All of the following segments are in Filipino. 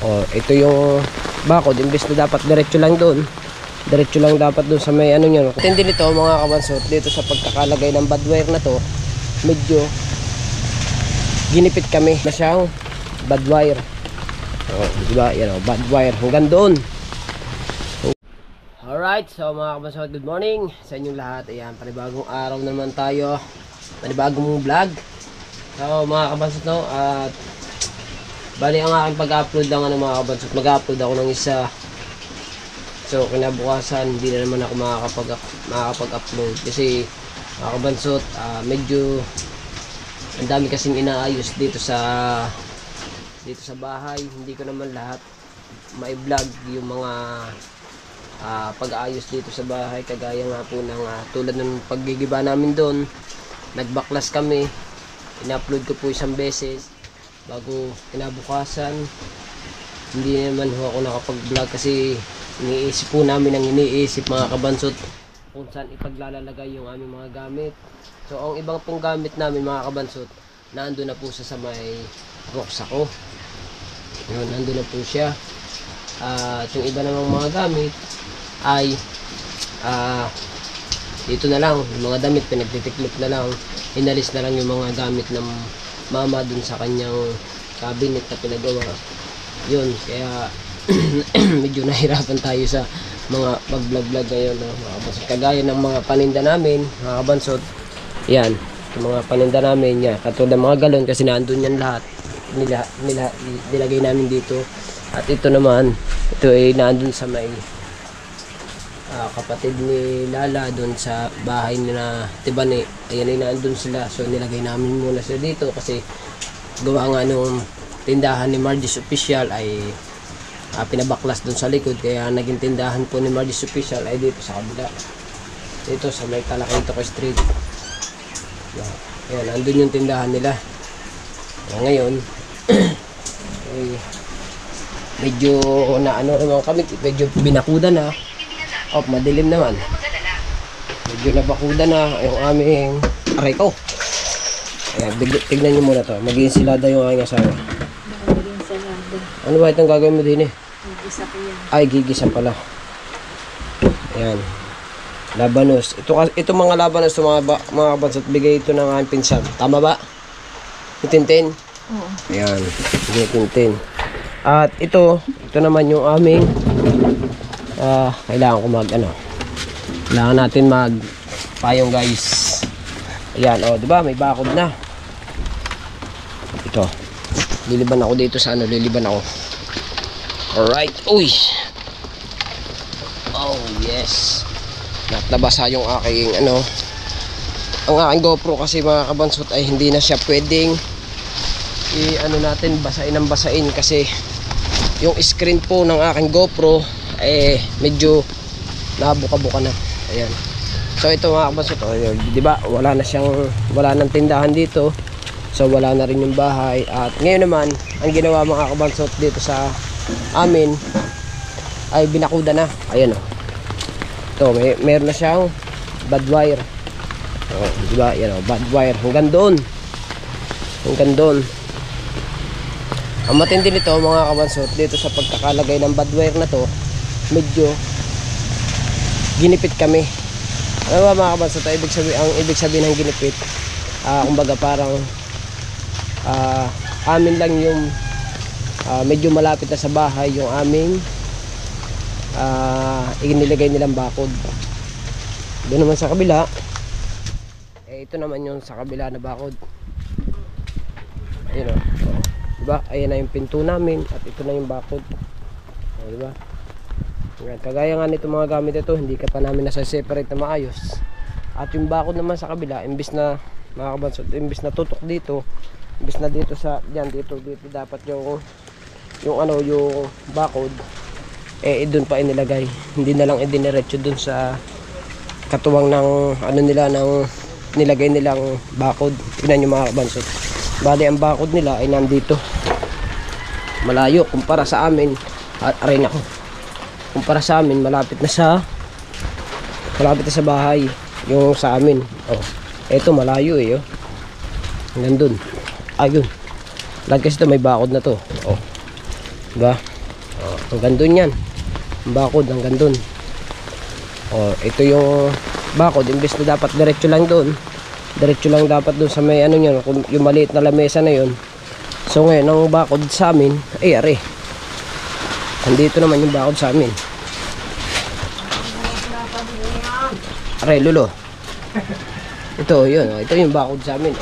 Oh, ito yung bakod, imbes na dapat diretso lang doon. Diretso lang dapat doon sa may ano nyo. Tindi nito mga kabansot, dito sa pagkakalagay ng bad wire na to, medyo ginipit kami na siyang bad wire. Oh, diba? Yan o, bad wire hanggang doon. Alright, so mga kabansot, good morning sa inyong lahat. Ayan, panibagong araw naman tayo, panibagong vlog. So mga kabansot, no, at bali ang aking pag-upload ng mga kabansot, mag-upload ako ng isa. So kinabukasan hindi na naman ako makakapag-upload kasi mga kabansot, medyo ang dami kasing inaayos dito sa bahay. Hindi ko naman lahat ma-vlog yung mga pag-aayos dito sa bahay, kagaya nga po ng tulad ng paggigiba namin doon. Nagbaklas kami, in-upload ko po isang beses bago kinabukasan. Hindi naman ho ako nakapag-vlog kasi iniisip po namin ang iniisip mga kabansot kung saan ipaglalalagay yung aming mga gamit. So ang ibang pong gamit namin mga kabansot, nandun na po sa may roksa ko. Yun, nandun na po siya. At yung iba namang mga gamit ay dito na lang, yung mga damit pinagtitiklop na lang, inalis na lang yung mga gamit ng mama dun sa kanyang cabinet na pinagawa. Yun, kaya medyo nahirapan tayo sa mga pag-vlog ngayon, no? Mga kabansot, kagaya ng mga paninda namin mga kabansot. Yan, yung mga paninda namin yan, katulad ng mga galon kasi nandun yan lahat, nilagay namin dito. At ito naman, ito ay nandun sa may kapatid ni Lala doon sa bahay na Tibani. Ayan ay nandun sila, so nilagay namin muna sila dito kasi gawa nga nung tindahan ni Margie's Official ay pinabaklas doon sa likod, kaya naging tindahan po ni Margie's Official ay dito sa kabila, dito sa may Talakintoco Street. Ayan, nandun yung tindahan nila. Ngayon medyo na ano naman kami, medyo binakuda na. Madilim naman. Medyo nabakuda na yung aming aray ko. Ayan, tignan nyo muna to. Mag-iinsilada yung aking asawa. Mag-iinsilada. Ano ba itong gagawin mo din eh? Gigisa ko yan. Ay, gigisa pala. Ayan. Labanos. Ito mga labanos, mga kabansot, bigay ito ng aking pinsan. Tama ba? Itintin? Oo. Ayan. Itintin. At ito naman yung aming kailangan ko kailangan natin payong guys. Ayan, diba may bakod na. Ito, liliban ako dito sa liliban ako. Alright, uy, oh yes, nabasa yung aking ang aking GoPro kasi mga kabansot ay hindi na siya pwedeng natin basain kasi yung screen po ng aking GoPro medyo nabuka-buka na. Ayan. So ito mga kabansot, di ba? Wala nang tindahan dito. So wala na rin yung bahay. At ngayon naman, ang ginawa mga kabansot dito sa amin ay binakuda na. Ayan o. Ito, meron na siyang bad wire. Di ba? Ayan o, bad wire hanggang doon. Hanggang doon. Ang matindi nito mga kabansot, dito sa pagkakalagay ng bad wire na to, medyo ginipit kami. Ano ba mga kabansot, ang ibig sabihin ng ginipit, kumbaga parang amin lang yung medyo malapit na sa bahay yung aming inilagay nilang bakod. Doon naman sa kabila, ito naman yung sa kabila na bakod. Ayun o. Diba? Ayan na yung pinto namin at ito na yung bakod. Diba? Kagaya nga nito mga gamit ito, hindi ka pa namin nasa-separate na maayos. At yung bakod naman sa kabila, imbis na mga kabansot, imbis na tutok dito, imbis na dito sa dito dapat yung bakod doon pa inilagay. Hindi na lang idiniretso doon sa katuwang ng ng nilagay nilang bakod. Tingnan niyo mga kabansot. Bali ang bakod nila ay nandito. Malayo kumpara sa amin. Aray nako. Kumpara sa amin malapit na sa bahay yung sa amin. Ito malayo Hanggang doon. Ayun. Lahat kasi ito may bakod na to. Diba? Hanggang dun yan. Ang bakod hanggang dun. Ito yung bakod. Imbes na dapat diretso lang dun. Diretso lang dapat dun sa may ano yun. Yung maliit na lamesa na yun. So ngayon ang bakod sa amin ay are. Andito naman yung bakod sa amin. Are lulo. Ito yun. Ito yung bakod sa amin.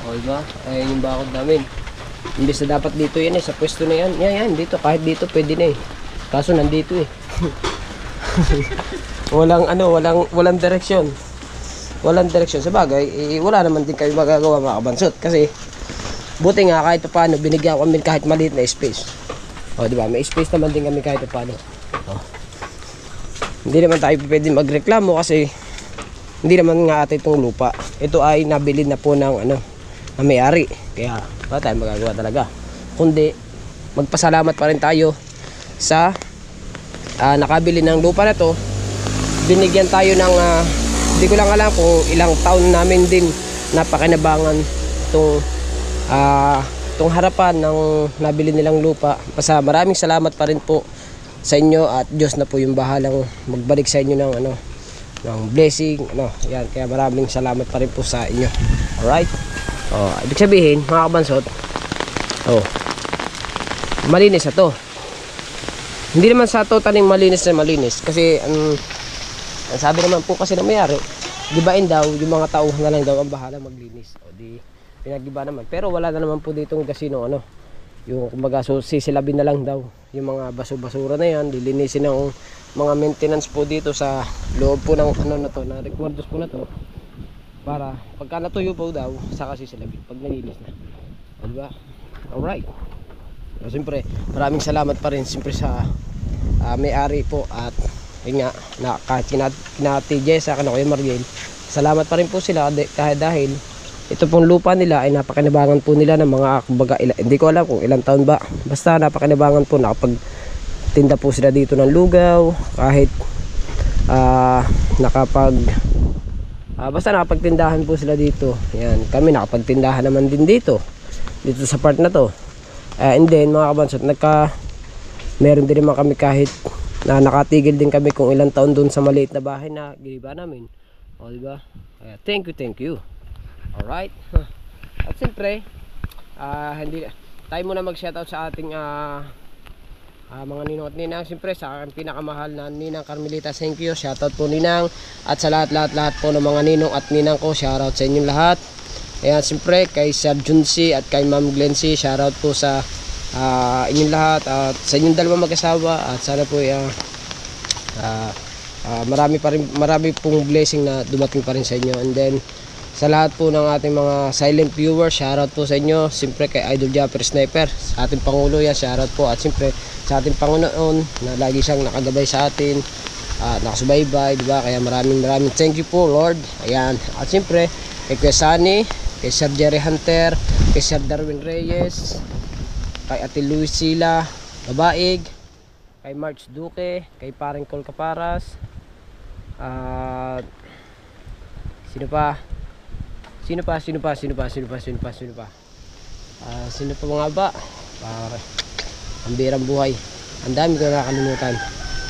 Diba? Ayan yung bakod namin. Imbes na dapat dito yan sa pwesto na yan. Yan dito. Kahit dito pwede na Kaso nandito walang direksyon. Walang direksyon. Sa bagay, wala naman din kayo magagawa mga kabansot. Kasi buti nga kahit paano binigyan kami kahit maliit na space. Diba? May space naman din kami kahit paano. Hindi naman tayo pwede magreklamo kasi hindi naman nga ate itong lupa. Ito ay nabili na po ng na may-ari. Kaya wala tayong magagawa talaga. Kundi magpasalamat pa rin tayo sa nakabili ng lupa na to. Binigyan tayo ng hindi ko lang alam kung ilang taon namin din napakinabangan itong harapan ng nabili nilang lupa. Basta maraming salamat pa rin po sa inyo at Diyos na po yung bahalang magbalik sa inyo ng ng blessing yan. Kaya maraming salamat pa rin po sa inyo. Alright, ibig sabihin mga kabansot, malinis na to. Hindi naman sa totaling malinis na malinis kasi ang sabi naman po kasi na may-ari, gibain daw yung mga tauhan na lang daw ang bahala maglinis. Di pinagiba naman. Pero wala na naman po ditong gasino yung kumbaga sisilabin na lang daw yung mga basura na yan, lilinisin ng mga maintenance po dito sa loob po ng na to, na recuerdos po na to, para pagka natuyo po daw saka sisilabin pag nalinis na. Diba? Alright. So, siyempre maraming salamat pa rin siyempre sa may-ari po at yun nga na kahit kinati Jessa Kuya Mariel, salamat pa rin po sila kahit dahil ito pong lupa nila ay napakinabangan po nila ng mga kumbaga hindi ko alam kung ilang taon ba, basta napakinabangan po, nakapagtinda po sila dito ng lugaw, kahit basta nakapagtindahan po sila dito. Yan, kami nakapagtindahan naman din dito sa part na to. And then mga kabansot, meron din naman kami kahit na nakatigil din kami kung ilang taon dun sa maliit na bahay na giniba namin. Diba? Thank you. Alright. At siyempre hindi tayo muna mag shoutout sa ating mga ninong at ninang. Siyempre sa aking pinakamahal na ninang Carmelita, thank you, shoutout po ninang. At sa lahat po ng mga ninong at ninang ko, shoutout sa inyong lahat. Ayan, siyempre kay Sir Junsi at kay Ma'am Glency, shoutout po sa inyong lahat at sa inyong dalawang mag-asawa. At sana po marami pong blessing na dumating pa rin sa inyo. And then sa lahat po ng ating mga silent viewers, shoutout po sa inyo. Siyempre kay Idol Japper Sniper, sa ating Pangulo yan, shoutout po. At siyempre sa ating Panginoon na lagi siyang nakagabay sa atin, nakasubaybay, diba? Kaya maraming thank you po Lord. Ayan. At siyempre kay Kuya Sunny, kay Sir Jerry Hunter, kay Sir Darwin Reyes, kay Ate Luisila Babaig, kay March Duque, kay Paring Col Caparas, sino pa nga ba? Ang birang buhay, ang dami ko nakakalimutan.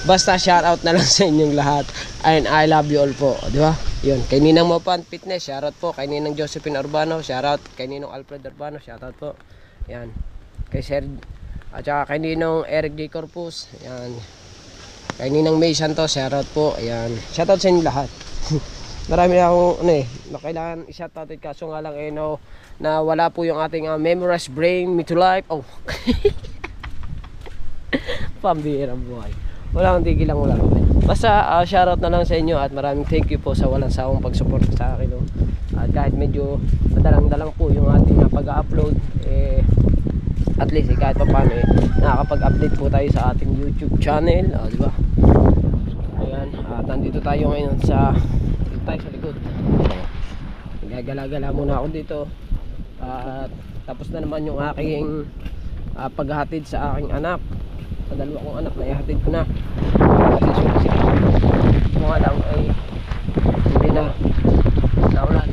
Basta shoutout na lang sa inyong lahat and I love you all po, di ba? Yun, kay Ninang Mapan Fitness, shoutout po. Kay Ninang Josephine Urbano, shoutout. Kay Ninong Alfred Urbano, shoutout po. Yan, kay Sir at saka kay Ninong Eric D. Corpus, yan. Kay Ninang May Santos, shoutout po. Ayan, shoutout sa inyo lahat. Marami na akong na kailangan i-shoutout, kaso nga lang na wala po yung ating Memorized Brain Me to Life. Pambihirang buhay. Walang tigil lang, wala. Basta shoutout na lang sa inyo at maraming thank you po sa walang sawang pag-support sa akin. At kahit medyo madalang-dalang po yung ating pag-upload, at least kahit pa paano nakakapag-update po tayo sa ating YouTube channel, di ba? Ayan, at nandito tayo ngayon sa likod. Gagala-gala muna ako dito. At tapos na naman yung aking paghatid sa aking anak. Sa dalawa kong anak na ihatid ko na. Kung nga lang ay hindi na naulan.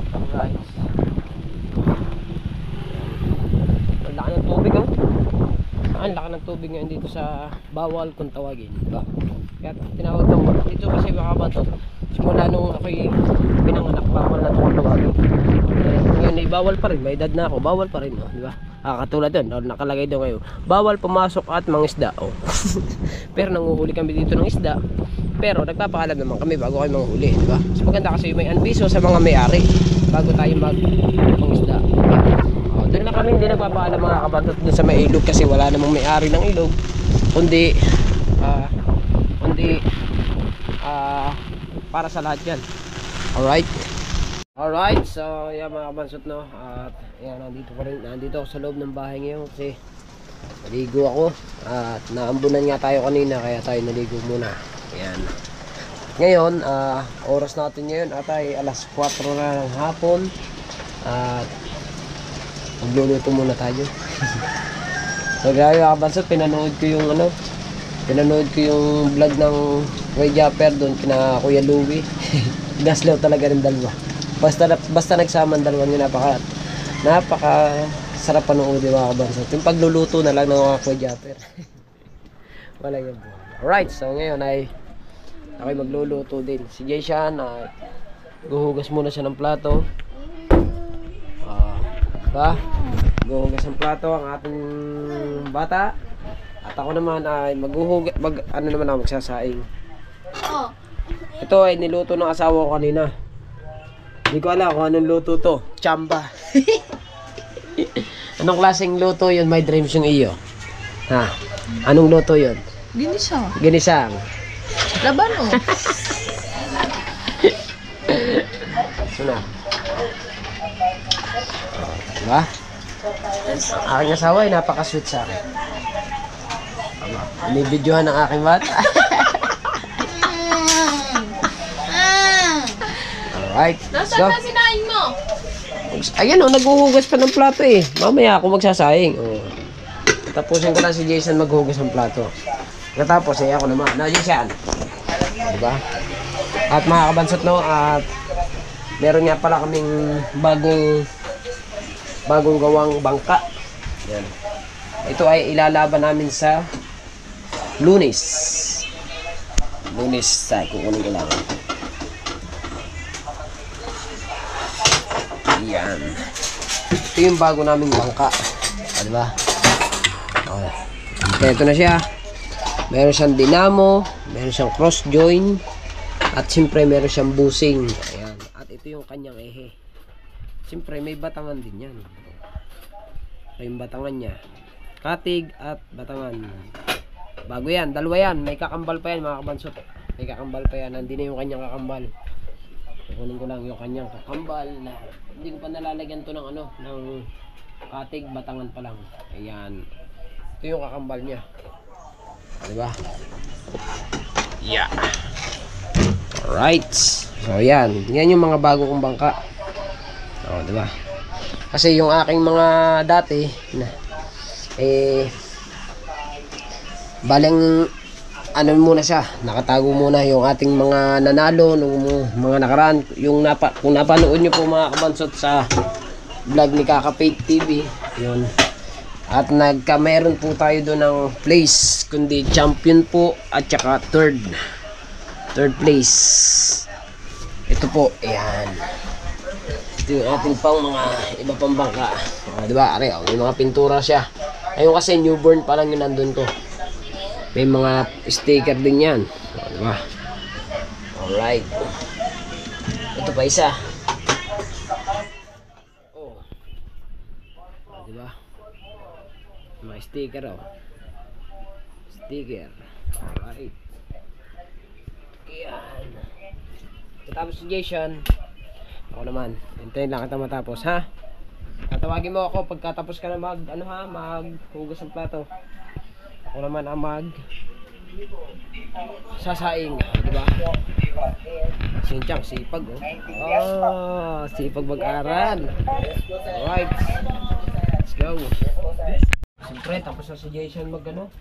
Alright. Ang laki ng tubig ang laki ng tubig ngayon dito sa Bawal kung tawagin, diba? Kaya tinawag ng dito kasi mga kabansot, simula nung ako'y pinanganak, bawal na kung tawagin. Ngayon ay bawal pa rin, may edad na ako, bawal pa rin, no? Diba? Katulad yun, nakalagay doon ngayon, bawal pumasok at mangisda, oh. Pero nanguhuli kami dito ng isda, pero nagpapaalam naman kami bago kayo manghuli, diba? So maganda kasi may anbiso sa mga may-ari bago tayo mangisda, diba? Doon na kami, hindi nagpapaalam mga kabansot doon sa may ilog kasi wala namang may-ari ng ilog, kundi para sa lahat yan. Alright, so yan mga kabansot, no? At yan, nandito ako sa loob ng bahay ngayon kasi naligo ako at naambunan nga tayo kanina kaya tayo naligo muna. Ayan. Ngayon, oras natin ngayon ay alas 4 na ng hapon at magluluto muna tayo. So grabe mga kabansot, pinanood ko yung vlog ng Kuya Japper doon kina Kuya Louie. Gaslaw talaga rin dalawa. Basta nagsama ang dalawang yun, napaka sarap panood mga kabansot. Yung pagluluto na lang ng mga Kuya Japper. Wala yan po. Alright, so ngayon ay ako'y magluluto din. Si Jason, guhugas muna siya ng plato. Diba? Guhugas ng plato ang ating bata. At ako naman ay magsasaing. Ito ay niluto ng asawa ko kanina. Hindi ko alam kung anong luto to. Chamba. Anong klaseng luto yun? My dreams yung iyo. Ha? Anong luto yun? Ginisang. Ginisang. Laban o. Suna. Diba? Ang aking asawa ay napaka-sweet sa akin. Binibidyohan ng aking bata. Alright, let's go. Nasaan na sinaing mo? Ayan o, naghuhugas pa ng plato eh. Mamaya ako magsasaing. Tapusin ko lang si Jason maghuhugas ng plato. Katapos ako naman. Jason. Diba? At mga kabansot, no, at meron nga pala kaming bagong gawang bangka. Yan. Ito ay ilalaban namin sa Lunes. Kukunin ko lang. Yan. Ito yung bago naming bangka. Diba? Okay, ito na siya. Meron siyang dinamo, meron siyang cross join, at siyempre meron siyang busing. Ayan. At ito yung kanyang ehe. Siyempre may batangan din yan. Ito yung batangan niya. Katig at batangan. Bago yan, dalawa yan. May kakambal pa yan mga kabansot. May kakambal pa yan. Hindi na yung kanyang kakambal. Kukunin ko lang yung kanyang kakambal. Hindi ko pa nalalagyan to ng ng katig, batangan pa lang. Ayan. Ito yung kakambal niya. Diba? Yeah. Alright. So yan. Yan yung mga bago kong bangka. Diba? Kasi yung aking mga dati baling muna siya, nakatago muna yung ating mga nanalo nung mga nakaraan. Kung napanood nyo po mga kabansot sa vlog ni Kaka Pate TV, yun. At meron po tayo doon ng place, kundi champion po at saka third place. Ito po, ayan. Ito yung ating pang mga iba pang bangka. Diba? May mga pintura siya. Ayun kasi newborn pa lang yung nandun ko. May mga sticker din yan. Diba? Alright. Ito pa isa. Diba? Mga sticker Sticker. Alright. Ayan. Tapos si Jason. Ako naman. Hintayin lang kita matapos, ha? Tatawagin mo ako pagkatapos ka na maghugas ng plato. Ako naman ang sasaing, diba? Sinchang sipag, sipag mag-aral. Alright. Let's go. Siyempre, tapos na si Jason maghugas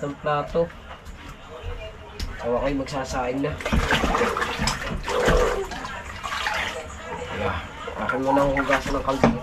ng plato. So ako'y magsasaing na. Akin mo nang hugasan ng kaldero.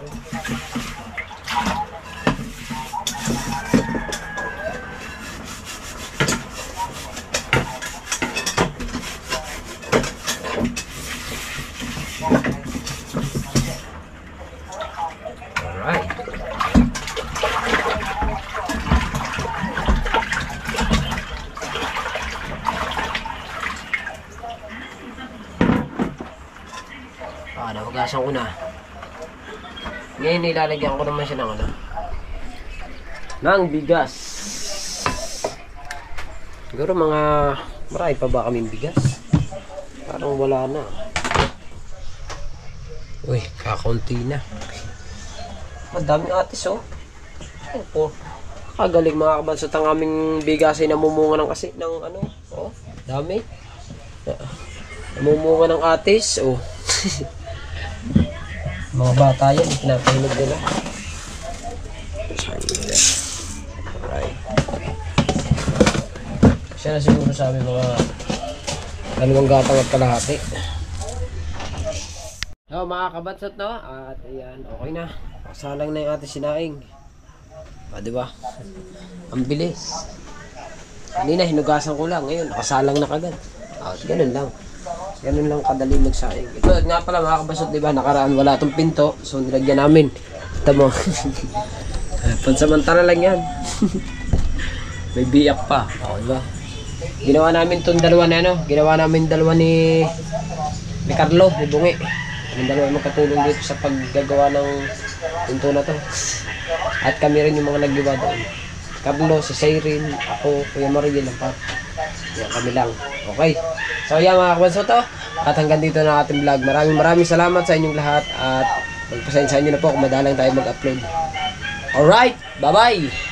hinugasan ko na. Ngayon ilalagyan ko naman siya ng ano, ng bigas. Siguro mga marami pa ba kaming bigas? Parang wala na. Uy, kakaunti na. Madaming atis oh. Opo. Kagaling mga kabansot ang aming bigas ay namumunga ng kasi ng ano. Oh, dami. Namumunga ng atis oh. Mga bata yan, pinapahinog nila. Alright. Siya na siguro sa amin mga 2 gatang at kalahati. So mga kabatsot no, at ayan, okay na. Kasalang na yung ating sinaing. Diba? Ang bilis. Kanina hinugasan ko lang, ngayon nakasalang na kagad. Ganun lang. Ganun lang kadali magsaing. Ito nga pala mga kabasot, diba? Nakaraan wala itong pinto. So nilagyan namin. Ito mo. Pansamantala lang yan. May biyak pa. Diba? Ginawa namin itong dalawa na ano. Ginawa namin dalawa ni Carlo, ni Bungi. Yung dalawa magkatulong dito sa paggagawa ng pinto na to. At kami rin yung mga naggawa doon. Carlo, si Sayrin, ako, Kuya Mariel, ang pat. Yan kami lang. Okay. So yan mga kabanso to. At hanggang dito na ating vlog. Maraming salamat sa inyong lahat. At magpasensya nyo na po kung madalang tayo mag-upload. Alright. Bye-bye.